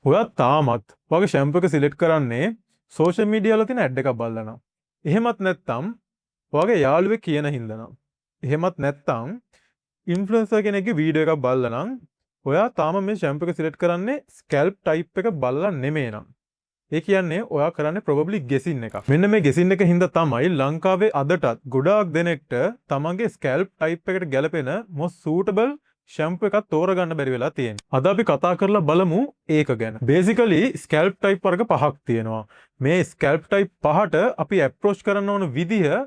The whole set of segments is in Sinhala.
ඔයා තාමත් වගේ ෂැම්පු එක සිලෙක්ට් කරන්නේ සෝෂල් මීඩියා වල තියෙන ඇඩ් එකක් බලලා නම්. එහෙමත් නැත්නම් ඔයාගේ යාළුවෙක් කියන හින්දා නම්. එහෙමත් නැත්නම් ඉන්ෆ්ලුවෙන්සර් කෙනෙක්ගේ වීඩියෝ එකක් බලලා නම් ඔයා තාම මේ ෂැම්පු එක සිලෙක්ට් කරන්නේ ස්කැල්ප් ටයිප් එක බලලා නෙමෙයි නම්. ඒ කියන්නේ ඔයා කරන්නේ probably guessing එකක්. මෙන්න මේ guessing එක හින්දා තමයි ලංකාවේ අදටත් ගොඩාක් දෙනෙක්ට තමන්ගේ ස්කැල්ප් ටයිප් එකට ගැලපෙන most suitable ෂැම්පු එකක් තෝරගන්න බැරි වෙලා තියෙනවා. අද අපි කතා කරලා බලමු ඒක ගැන. basically ස්කැල්ප් ටයිප් වර්ග පහක් තියෙනවා. මේ ස්කැල්ප් ටයිප් පහට අපි approach කරන්න ඕන විදිහ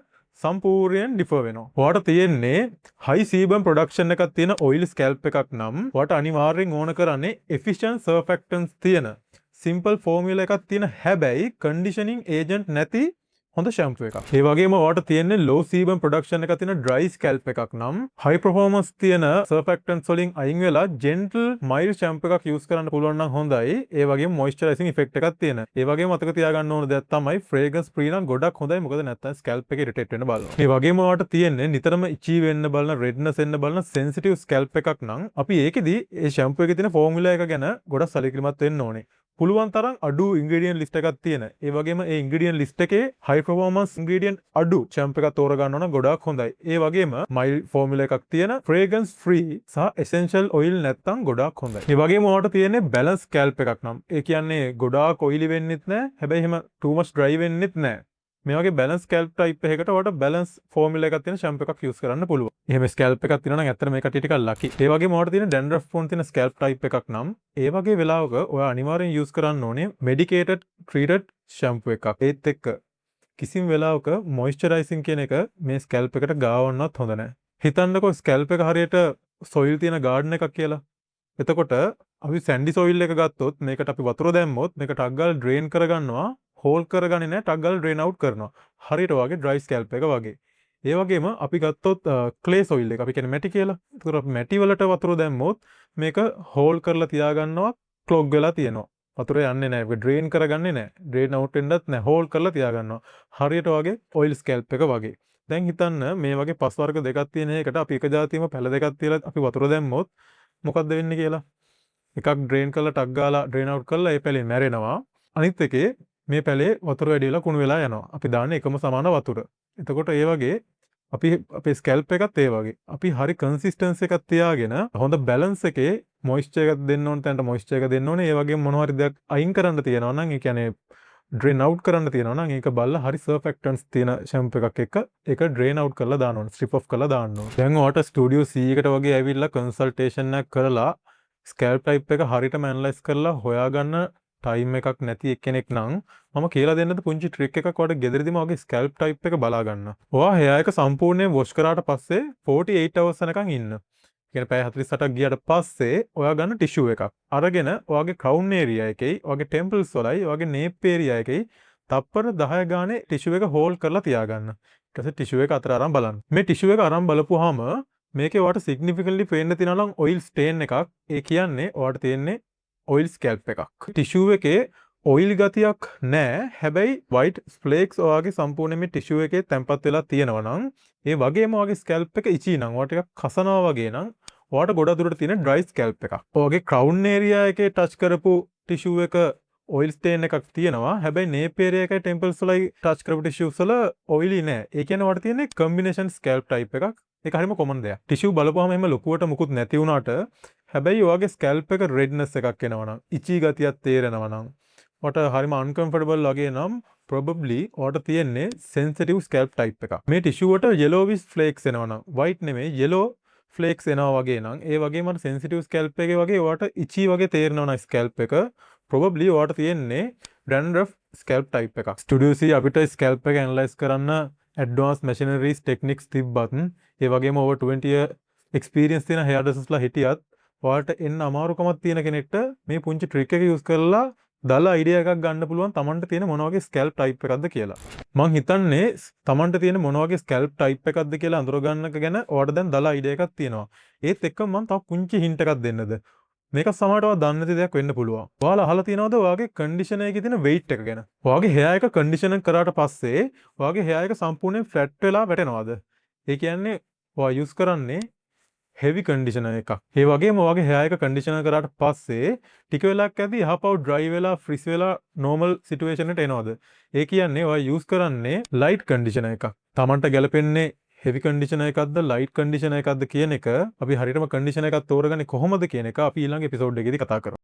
සම්පූර්ණයෙන් ඩිෆර් වෙනවා. ඔයාට තියෙන්නේ high sebum production එකක් තියෙන oil scalp එකක් නම් ඔයාට අනිවාර්යෙන් ඕන කරන්නේ efficient surfactants තියෙන සිම්පල් ෆෝමියුලා එකක් තියෙන හැබැයි කන්ඩිෂනින් ඒජන්ට් නැති හොඳ ෂැම්පු එකක්. ඒ වගේම ඔයාලට තියෙන්නේ low sebum production එකක් තියෙන dry scalp එකක් නම් high performance තියෙන surfactants වලින් අයින් වෙලා gentle mild shampoo එකක් use කරන්න පුළුවන් නම් හොඳයි. ඒ වගේම moisturizing effect එකක් තියෙන. ඒ වගේම මතක තියාගන්න ඕන දෙයක් තමයි fragrance free නම් ගොඩක් හොඳයි. මොකද නැත්තම් scalp එක irritate වෙන්න බලනවා. ඒ වගේම ඔයාලට තියෙන්නේ නිතරම itchy වෙන්න බලන redness එන්න බලන sensitive scalp එකක් නම් අපි ඒකෙදි ඒ shampoo එකේ තියෙන formula එක ගැන ගොඩක් සැලකිලිමත් වෙන්න ඕනේ. පුළුවන් තරම් අඩු ඉන්ග්‍රීඩියන්ට් ලිස්ට් එකක් තියෙන. ඒ වගේම ඒ ඉන්ග්‍රීඩියන්ට් ලිස්ට් එකේ high performance ඉන්ග්‍රීඩියන්ට් අඩු ෂැම්පු එකක් තෝරගන්න ඕන ගොඩාක් හොඳයි. ඒ වගේම mild formula එකක් තියෙන fragrance free සහ essential oil නැත්තම් ගොඩාක් හොඳයි. ඒ වගේම ඔයාලට තියෙන්නේ balance scalp එකක් නම්. ඒ කියන්නේ ගොඩාක් oily වෙන්නෙත් නැහැ. හැබැයි එහෙම too much dry වෙන්නෙත් නැහැ. මේ වගේ balance scalp type එකකට ඔයාලට balance formula එකක් තියෙන shampoo එකක් use කරන්න පුළුවන්. එහෙම scalp එකක් තියෙනවා නම් ඇත්තට මේ කට්ටිය ටිකක් lucky. ඒ වගේම ඔයාලට තියෙන dandruff prone තියෙන scalp type එකක් නම් ඒ වගේ වෙලාවක ඔයා අනිවාර්යෙන් use කරන්න ඕනේ medicated treated shampoo එකක්. ඒත් එක්ක කිසිම වෙලාවක moisturizing කියන එක මේ scalp එකට ගාවන්නවත් හොඳ නැහැ. හිතන්නකෝ scalp එක හරියට soil තියෙන garden එකක් කියලා. එතකොට අපි sandy soil එක ගත්තොත් මේකට අපි වතුර දැම්මොත් මේක ටක් ගාලා drain කරගන්නවා. හෝල් කරගන්නේ නැහැ ටක් ගාලා ඩ්‍රේන් අවුට් කරනවා. හරියට වගේ ඩ්‍රයි ස්කැල්ප් එක වගේ. ඒ වගේම අපි ගත්තොත් ක්ලේ සොයිල් එක අපි කියන්නේ මැටි කියලා. ඒතකොට අපි මැටි වලට වතුර දැම්මොත් මේක හෝල් කරලා තියාගන්නවා ක්ලොග් වෙලා තියෙනවා. වතුර යන්නේ නැහැ. ඒක ඩ්‍රේන් කරගන්නේ නැහැ. ඩ්‍රේන් අවුට් වෙන්නත් නැහැ. හෝල් කරලා තියාගන්නවා. හරියට වගේ ඔයිල් ස්කැල්ප් එක වගේ. දැන් හිතන්න මේ වගේ පස් වර්ග දෙකක් තියෙන එකට අපි එක જાතියම පැල දෙකක් තියලා අපි වතුර දැම්මොත් මොකක්ද වෙන්නේ කියලා. එකක් ඩ්‍රේන් කරලා ටක් ගාලා ඩ්‍රේන් අවුට් කරලා ඒ පැලේ මැරෙනවා. අනිත් එකේ මේ පැලේ වතුර වැඩි වෙලා කුණු වෙලා යනවා. අපි දාන්නේ එකම සමාන වතුර. එතකොට ඒ වගේ අපි අපේ ස්කැල්ප් එකත් ඒ වගේ. අපි හරි කන්සිස්ටන්සි එකක් තියාගෙන හොඳ බැලන්ස් එකේ මොයිස්චර් එකක් දෙන්න ඕන තැනට මොයිස්චර් එක දෙන්න ඕනේ. ඒ වගේම මොනවා හරි දෙයක් අයින් කරන්න තියෙනවා නම් ඒ කියන්නේ ඩ්‍රේන් අවුට් කරන්න තියෙනවා නම් ඒක බලලා හරි සර්ෆැක්ටන්ට්ස් තියෙන ෂැම්පු එකක් එක්ක ඒක ඩ්‍රේන් අවුට් කරලා දාන්න ඕනේ. ස්ට්‍රිප් ඔෆ් කරලා දාන්න ඕනේ. දැන් ඔයාට ස්ටුඩියෝ C එකට වගේ ඇවිල්ලා කන්සල්ටේෂන් එකක් කරලා ස්කැල්ප් ටයිප් එක හරියටම ඇනලයිස් කරලා හොයාගන්න ටයිම් එකක් නැති එක්කෙනෙක් නම් මම කියලා දෙන්නද පුංචි ට්‍රික් එකක් ඔයාලට ගෙදරදීම වගේ ස්කැල්ප් ටයිප් එක බලා ගන්න. ඔයා hair එක සම්පූර්ණයෙන් වොෂ් කරාට පස්සේ 48 hours යනකම් ඉන්න. කියන්නේ පැය 48ක් ගියාට පස්සේ ඔයා ගන්න ටිෂු එකක්. අරගෙන ඔයාගේ crown area එකේ, ඔයාගේ temples වලයි, ඔයාගේ nape area එකේ තප්පර 10 ගානේ ටිෂු එක හෝල් කරලා තියාගන්න. ඊට පස්සේ ටිෂු එක අතර අරන් බලන්න. මේ ටිෂු එක අරන් බලපුවාම මේකේ ඔයාට significantly පේන්න තියෙනවා නම් oil stain එකක්. ඒ කියන්නේ ඔයාට තියෙන්නේ ඔයිල් ස්කැල්ප් එකක්. ටිෂූ එකේ ඔයිල් ගතියක් නැහැ. හැබැයි white flakes ඔයාගේ සම්පූර්ණ මේ ටිෂූ එකේ තැම්පත් වෙලා තියෙනවා නම් ඒ වගේම ඔයාගේ ස්කැල්ප් එක ඉචි නම් ඔයාට ටිකක් කසනවා වගේ නම් ඔයාට ගොඩ දුරට තියෙන dry scalp එකක්. ඔයාගේ crown area එකේ touch කරපු ටිෂූ එක ඔයිල් ස්ටේන් එකක් තියෙනවා. හැබැයි nape area එකයි temples වලයි touch කරපු tissues වල oily නැහැ. ඒ කියන්නේ ඔයාට තියෙන්නේ combination scalp type එකක්. ඒක හරිම common දෙයක්. ටිෂූ බලපුවාම එහෙම ලොකුවට මුකුත් නැති වුණාට හැබැයි ඔයාගේ ස්කැල්ප් එක රෙඩ්නස් එකක් එනවා නම් ඉචි ගතියක් තේරෙනවා නම් ඔයාට හරිම අන්කම්ෆර්ටබල් වගේ නම් probably ඔයාට තියෙන්නේ sensitive scalp type එකක්. මේ ටිෂූ වලට yellowish flakes එනවා නම් white නෙමෙයි yellow flakes එනවා වගේ නම් ඒ වගේම අර sensitive scalp එකේ වගේ ඔයාට ඉචි වගේ තේරෙනවා නම් scalp එක probably ඔයාට තියෙන්නේ dandruff scalp type එකක්. Studio C අපිට scalp එක analyze කරන්න advanced machineries techniques තිබ්බත් ඒ වගේම over 20 year experience තියෙන hair dressers ලා හිටියත් ඔයාලට එන්න අමාරුකමක් තියෙන කෙනෙක්ට මේ පුංචි ට්‍රික් එක යූස් කරලා දාලා අයිඩියා එකක් ගන්න පුළුවන් තමන්ට තියෙන මොන වගේ ස්කැල්ප් ටයිප් එකක්ද කියලා. මං හිතන්නේ තමන්ට තියෙන මොන වගේ ස්කැල්ප් ටයිප් එකක්ද කියලා අඳුර ගන්නක ගැන ඔයාලට දැන් දාලා අයිඩියා එකක් තියෙනවා. ඒත් එක්ක මං තව පුංචි හින්ට් එකක් දෙන්නද. මේක සමහරට ඔයා දන්නේ නැති දෙයක් වෙන්න පුළුවන්. ඔයාලා අහලා තියෙනවද ඔයාගේ කන්ඩිෂනර් එකේ තියෙන weight එක ගැන? ඔයාගේ hair එක කන්ඩිෂනර් කරාට පස්සේ ඔයාගේ hair එක සම්පූර්ණයෙන් ෆ්ලැට් වෙලා වැටෙනවද? ඒ කියන්නේ ඔයා යූස් කරන්නේ හෙවි කන්ඩිෂනර් එකක්. ඒ වගේම ඔයාගේ hair එක කන්ඩිෂනර් කරාට පස්සේ ටික වෙලාවක් ඇද්දි යහපව් dry වෙලා freeze වෙලා normal situation එකට එනවද? ඒ කියන්නේ ඔයා use කරන්නේ light conditioner එකක්. Tamanට ගැලපෙන්නේ heavy conditioner එකක්ද light conditioner එකක්ද කියන එක අපි හරියටම conditioner එකක් තෝරගන්නේ කොහොමද කියන එක අපි ඊළඟ episode එකේදී කතා කරමු.